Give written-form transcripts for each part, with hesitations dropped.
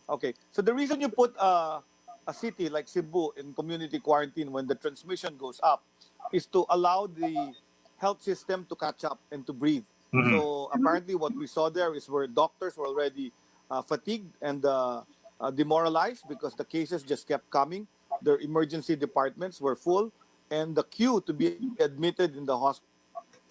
Okay. So the reason you put a city like Cebu in community quarantine when the transmission goes up is to allow the health system to catch up and to breathe. Mhm. So apparently, what we saw there is where doctors were already fatigued and demoralized because the cases just kept coming. Their emergency departments were full, and the queue to be admitted in the hospital or in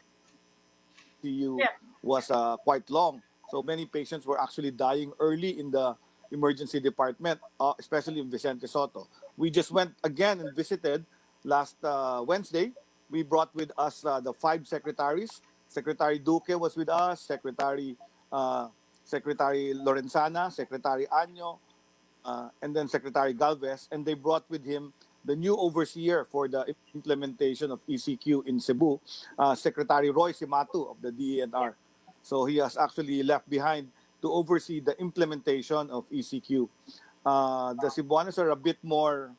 the ICU was quite long. So many patients were actually dying early in the emergency department, especially in Vicente Soto. We just went again and visited last Wednesday. We brought with us the five secretaries. Secretary Duque was with us, uh, Secretary Lorenzana, Secretary Año, and then Secretary Galvez, and they brought with him the new overseer for the implementation of ECQ in Cebu, Secretary Roy Simatu of the DENR. So he has actually left behind to oversee the implementation of ECQ. The Cebuanos are a bit more,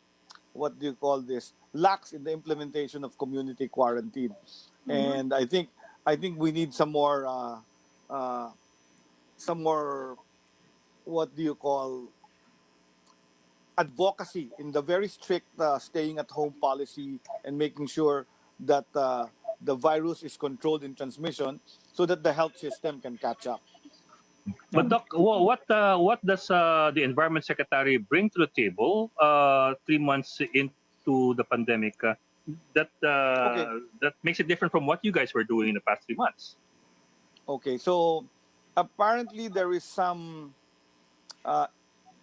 what do you call this, lax in the implementation of community quarantine, and I think we need uh, some more, what do you call, advocacy in the very strict staying at home policy and making sure that the virus is controlled in transmission so that the health system can catch up. But Doc, what does the Environment Secretary bring to the table 3 months into the pandemic Okay, that makes it different from what you guys were doing in the past 3 months? okay. So apparently there is uh,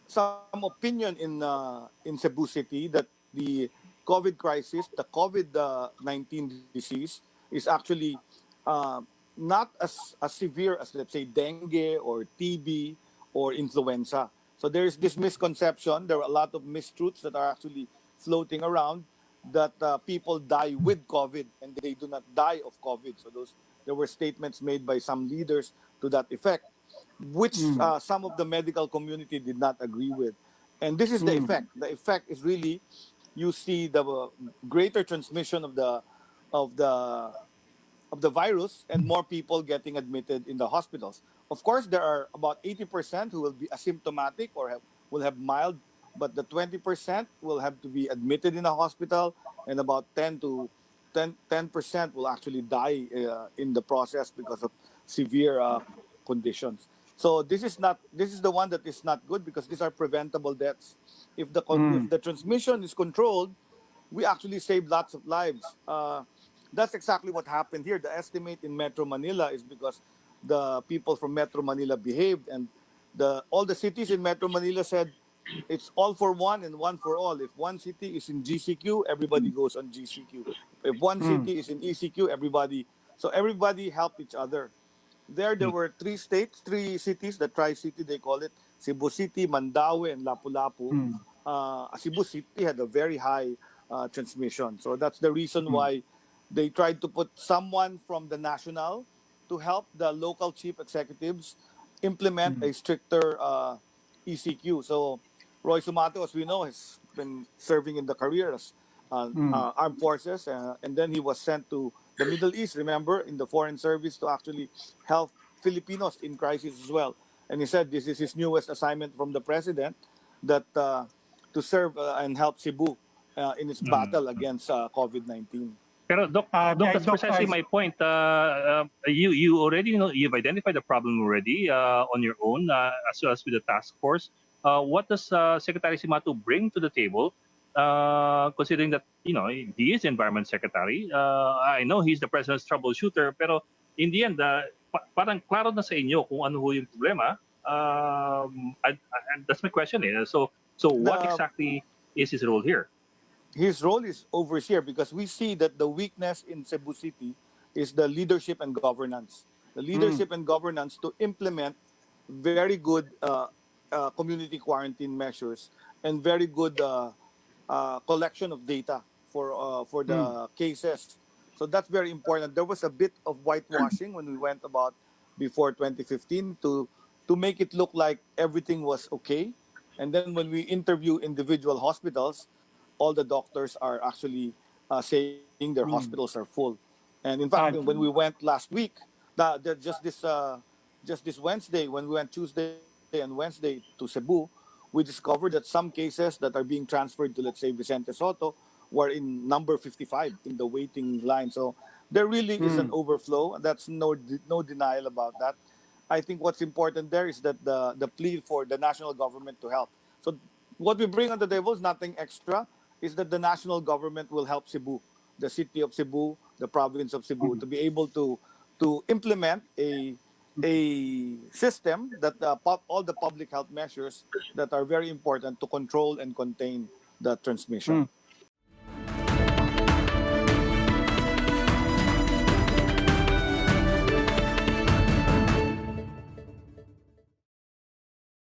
some opinion in Cebu City that the COVID crisis, the COVID-19 disease, is actually uh, not as severe as, let's say, dengue or TB or influenza. So there's this misconception. There are a lot of mistruths that are actually floating around that people die with COVID and they do not die of COVID. So there were statements made by some leaders to that effect, which Mm. some of the medical community did not agree with. And this is the Mm. effect. The effect is really you see the greater transmission of the of the virus and more people getting admitted in the hospitals. Of course, there are about 80% who will be asymptomatic or will have mild, but the 20% will have to be admitted in a hospital, and about 10% will actually die in the process because of severe conditions. So this is the one that is not good because these are preventable deaths. If Mm. the transmission is controlled, we actually save lots of lives. That's exactly what happened here. The estimate in Metro Manila is because the people from Metro Manila behaved, and the all the cities in Metro Manila said it's all for one and one for all. If one city is in GCQ, everybody goes on GCQ. If one Mm. city is in ECQ, everybody helped each other. There Mm. were three cities, the Tri-City they call it, Cebu City, Mandaue, and Lapu-Lapu. Mm. Cebu City had a very high transmission. So that's the reason Mm. why they tried to put someone from the national to help the local chief executives implement Mm. a stricter ECQ. So Roy Sumato, as we know, has been serving in the careers, Mm. armed forces, and then he was sent to the Middle East, remember, in the foreign service to actually help Filipinos in crisis as well. And he said this is his newest assignment from the president, that to serve and help Cebu in its Mm. battle against COVID-19. Pero Doc, that's Doc, precisely my point. You already know you've identified the problem already on your own, as well as with the task force. What does Secretary Simato bring to the table? Considering that he is the Environment Secretary, I know he's the President's troubleshooter, pero in the end, parang klaro na sa inyo kung ano ho yung problema. And that's my question. So what The exactly is his role here? His role is overseer because we see that the weakness in Cebu City is the leadership and governance. The Mm. leadership and governance to implement very good community quarantine measures and very good collection of data for Mm. the cases. So that's very important. There was a bit of whitewashing when we went about before 2015 to make it look like everything was okay. And then when we interview individual hospitals, all the doctors are actually saying their hospitals are Mm. full. And in fact, when we Uh, went last week, just this Wednesday, when we went Tuesday and Wednesday to Cebu, we we discovered that some cases that are being transferred to, let's say, Vicente Soto were in number 55 in the waiting line. So there really is an Mm. overflow. That's no denial about that. I think what's important there is that the plea for the national government to help. So what we bring on the table is nothing extra. Is that the national government will help Cebu, the city of Cebu, the province of Cebu, to be able to implement a system that all the public health measures that are very important to control and contain the transmission. Mm.